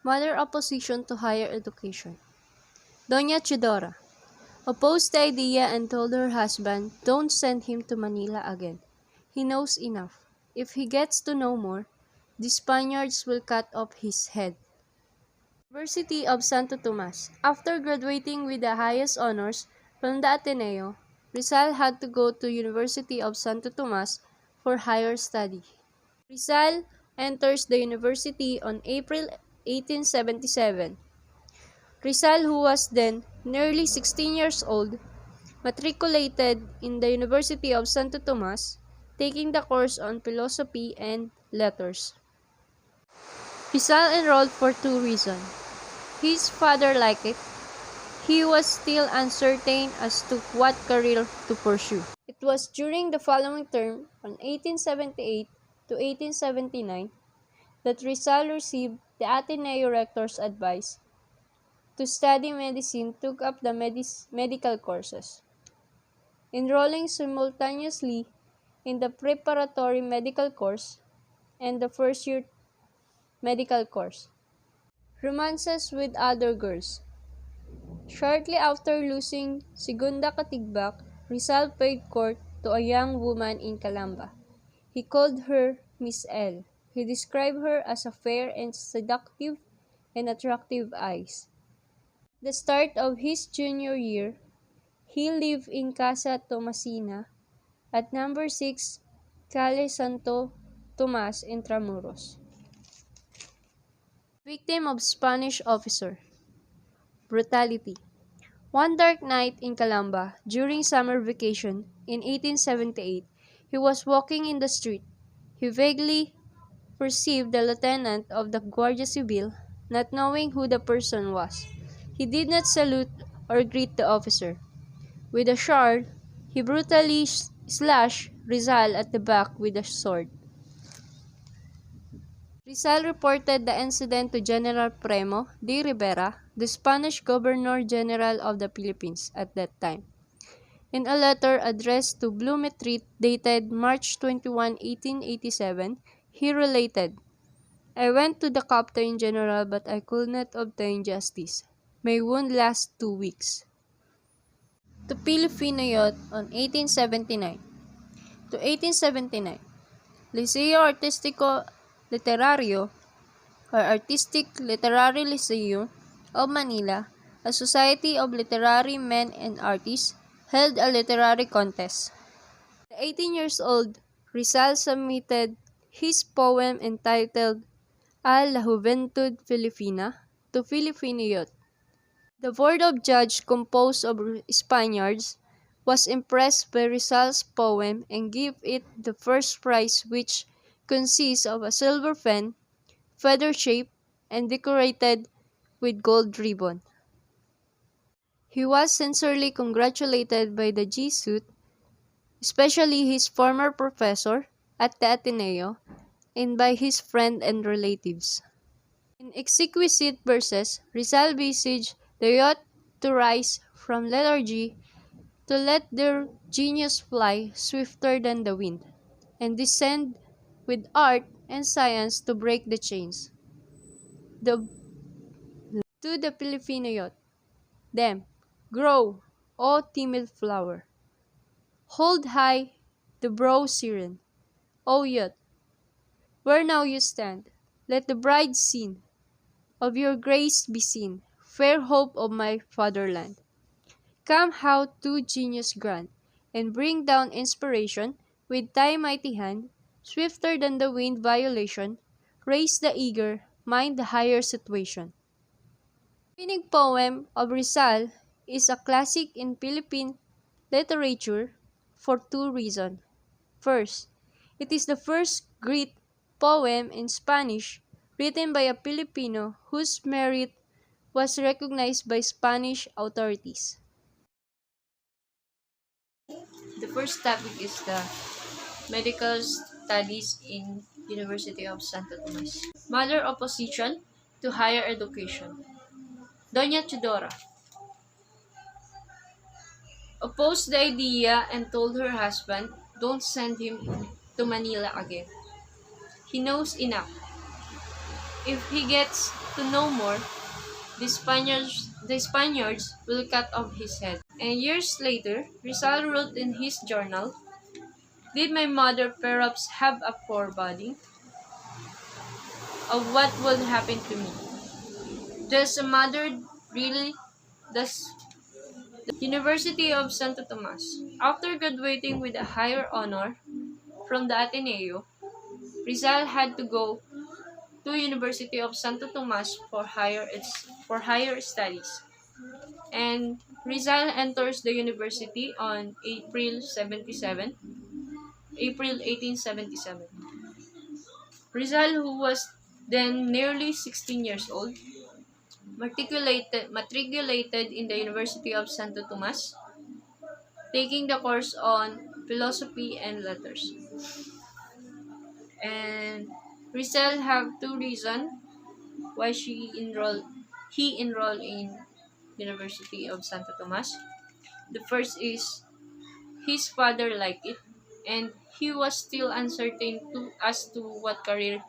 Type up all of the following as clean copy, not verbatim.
Mother opposition to higher education. Doña Chidora opposed the idea and told her husband, "Don't send him to Manila again. He knows enough. If he gets to know more, the Spaniards will cut off his head." University of Santo Tomas. After graduating with the highest honors from the Ateneo, Rizal had to go to University of Santo Tomas for higher study. Rizal enters the university on April 1877. Rizal, who was then nearly 16 years old, matriculated in the University of Santo Tomas, taking the course on philosophy and letters. Rizal enrolled for two reasons. His father liked it. He was still uncertain as to what career to pursue. It was during the following term, on 1878 to 1879, that Rizal received the Ateneo rector's advice to study medicine, took up the medical courses, enrolling simultaneously in the preparatory medical course and the first-year medical course. Romances with other girls. Shortly after losing Segunda Katigbak, Rizal paid court to a young woman in Calamba. He called her Miss L. He described her as a fair and seductive and attractive eyes. At the start of his junior year, he lived in Casa Tomasina at number 6 Calle Santo Tomas, Intramuros. Victim of Spanish officer. Brutality. One dark night in Calamba, during summer vacation in 1878, he was walking in the street. He vaguely perceived the lieutenant of the Guardia Civil, not knowing who the person was. He did not salute or greet the officer. With a shard, he brutally slashed Rizal at the back with a sword. Rizal reported the incident to General Primo de Rivera, the Spanish Governor-General of the Philippines at that time. In a letter addressed to Blumentritt dated March 21, 1887, he related, "I went to the Captain General but I could not obtain justice. My wound lasts 2 weeks." To Pilipino Youth on 1879 to 1879, Liceo Artístico Literario or Artistic Literary Liceo of Manila, a society of literary men and artists, held a literary contest. At 18 years old, Rizal submitted his poem entitled A la Juventud Filipina to Filipino Youth. The board of judges, composed of Spaniards, was impressed by Rizal's poem and gave it the first prize, which consists of a silver pen, feather-shaped, and decorated with gold ribbon. He was sincerely congratulated by the Jesuit, especially his former professor at the Ateneo, and by his friends and relatives. In exquisite verses, Rizal beseeched the youth to rise from lethargy, to let their genius fly swifter than the wind, and descend with art and science to break the chains. To the Filipino youth, them, grow, O timid flower. Hold high the brow serene, O youth, where now you stand. Let the bright scene of your grace be seen, fair hope of my fatherland. Come how to genius grant, and bring down inspiration with thy mighty hand, swifter than the wind violation, raise the eager mind the higher situation. The opening poem of Rizal is a classic in Philippine literature for two reasons. First, it is the first Greek poem in Spanish written by a Filipino whose merit was recognized by Spanish authorities. The first topic is the medical studies in University of Santo Tomas. Mother opposition to higher education. Doña Chidora opposed the idea and told her husband, don't send him to Manila again. He knows enough. If he gets to know more, the Spaniards will cut off his head. And years later, Rizal wrote in his journal, "Did my mother perhaps have a foreboding of what would happen to me? Does a mother really? Does the University of Santo Tomas?" After graduating with a higher honor from the Ateneo, Rizal had to go to University of Santo Tomas for higher studies. And Rizal enters the university on April 1877. Rizal, who was then nearly 16 years old, matriculated in the University of Santo Tomas, taking the course on philosophy and letters. And Rizal have two reasons why he enrolled in University of Santo Tomas. The first is his father liked it, and he was still uncertain as to what career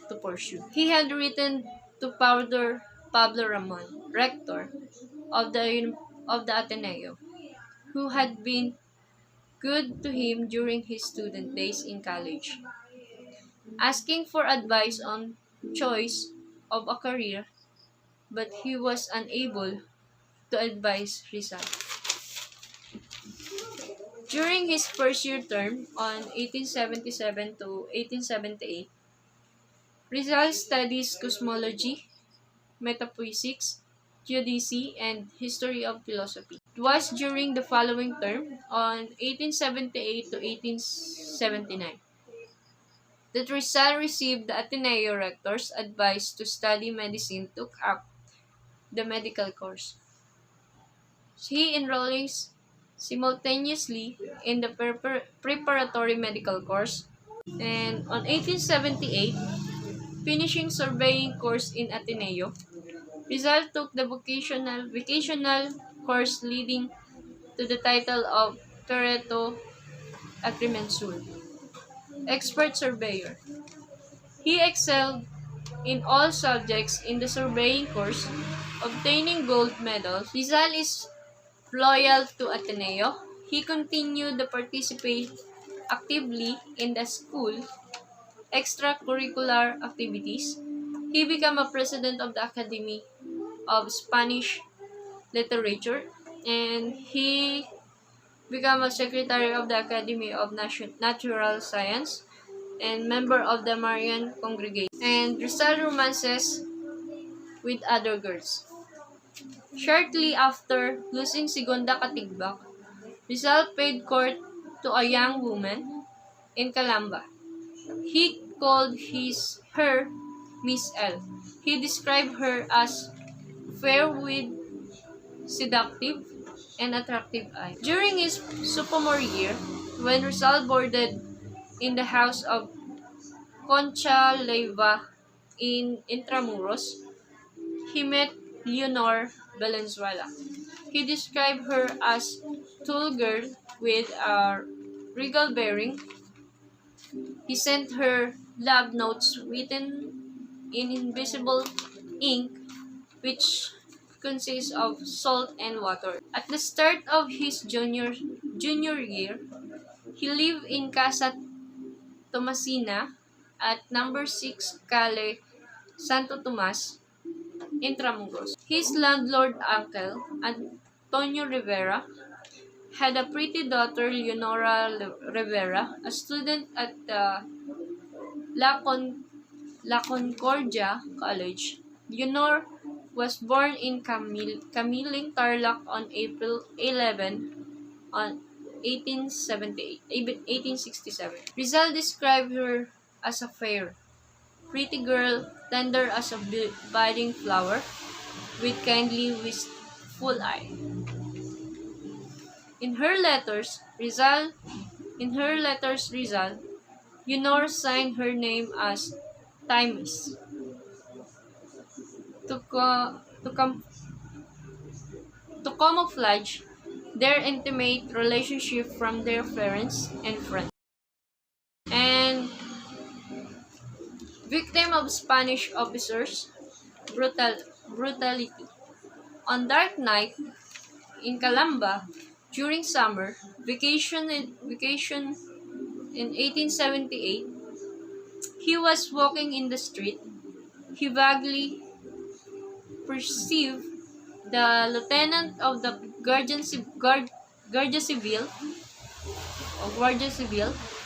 to pursue. He had written to Pablo Ramon, rector of the Ateneo, who had been good to him during his student days in college, asking for advice on choice of a career, but he was unable to advise Rizal. During his first year term on 1877 to 1878, Rizal studies cosmology, metaphysics, geodesy, and history of philosophy. It was during the following term, on 1878 to 1879, that Rizal received the Ateneo rector's advice to study medicine, took up the medical course. He enrolls simultaneously in the preparatory medical course, and on 1878, finishing surveying course in Ateneo, Rizal took the vocational course leading to the title of Perito Agrimensor, expert surveyor. He excelled in all subjects in the surveying course, obtaining gold medals. Rizal is loyal to Ateneo. He continued to participate actively in the school extracurricular activities. He became a president of the Academy of Spanish Literature, and he became a secretary of the Academy of Natural Science and member of the Marian Congregation. And Rizal romances with other girls. Shortly after losing Segunda Katigbak, Rizal paid court to a young woman in Calamba. He called her Miss L. He described her as fair with seductive and attractive eyes. During his sophomore year, when Rizal boarded in the house of Concha Leiva in Intramuros, he met Leonor Valenzuela. He described her as tall girl with a regal bearing. He sent her love notes written in invisible ink, which consists of salt and water. At the start of his junior year, he lived in Casa Tomasina at number 6 Calle Santo Tomas, Intramuros. His landlord uncle, Antonio Rivera, had a pretty daughter, Leonora Rivera, a student at the La Concordia College. Leonor was born in Camiling, Tarlac on April 11 on 1867. Rizal described her as a fair, pretty girl, tender as a budding flower, with kindly wistful eye. In her letters, Rizal, Leonor signed her name as Times. To, co- to, com- to camouflage their intimate relationship from their parents and friends. And victim of Spanish officers' brutality. On dark night in Calamba during summer vacation in 1878, he was walking in the street. He vaguely perceived the lieutenant of the Guardia Civil,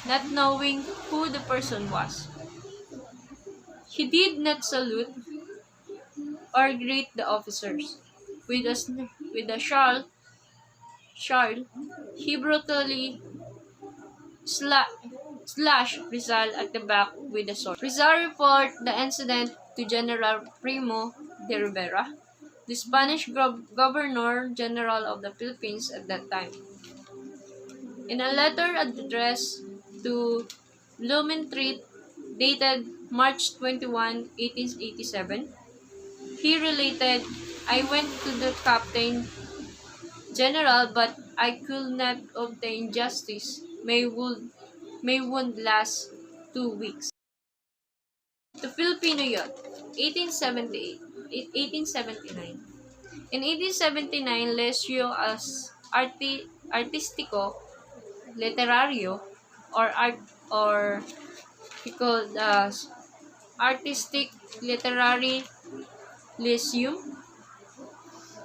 not knowing who the person was. He did not salute or greet the officers. With a shawl, he brutally slashed Rizal at the back with a sword. Rizal reported the incident to General Primo de Rivera, the Spanish Governor-General of the Philippines at that time. In a letter addressed to Blumentritt, dated March 21, 1887, he related, "I went to the Captain General, but I could not obtain justice. May wound last 2 weeks." The Filipino Youth, 1879. In 1879, Lesio as artístico literario or he called as Artistic Literary Lyceum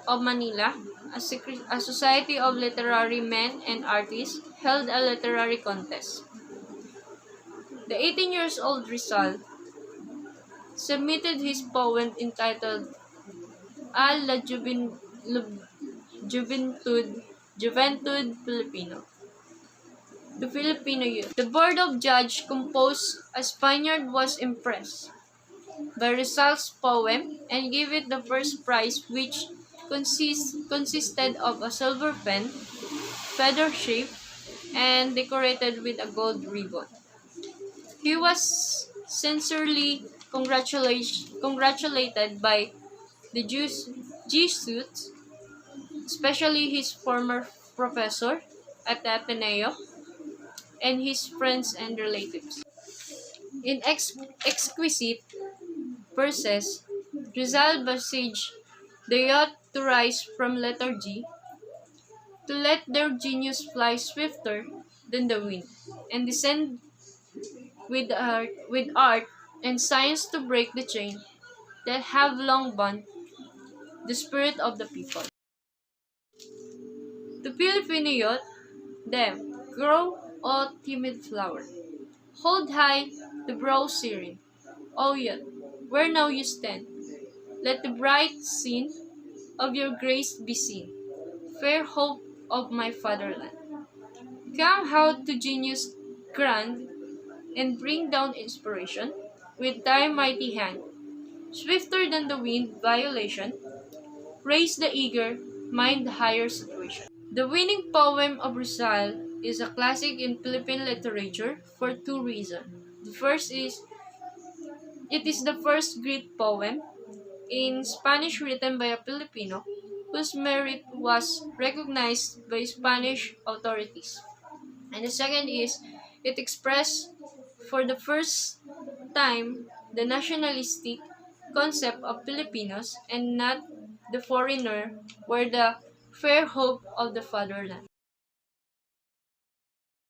of Manila, a society of literary men and artists, held a literary contest. The 18 years old Rizal submitted his poem entitled A la Juventud Filipino. The Filipino Youth. The board of judge composed a Spaniard was impressed by Rizal's poem and gave it the first prize, which consisted of a silver pen, feather shaped, and decorated with a gold ribbon. He was sincerely congratulated by the Jesuits, especially his former professor at the Ateneo, and his friends and relatives. In exquisite verses, Rizal besieged the youth to rise from lethargy, to let their genius fly swifter than the wind, and descend with art and science to break the chain that have long bound the spirit of the people. The Filipino youth, them, grow, O timid flower. Hold high the brow serene, O youth, where now you stand. Let the bright scene of your grace be seen, fair hope of my fatherland. Come out to genius grand, and bring down inspiration with thy mighty hand. Swifter than the wind violation, raise the eager mind the higher situation. The winning poem of Rizal is a classic in Philippine literature for two reasons. The first is, it is the first Greek poem in Spanish written by a Filipino whose merit was recognized by Spanish authorities. And the second is, it expressed for the first time the nationalistic concept of Filipinos and not the foreigner were the fair hope of the fatherland.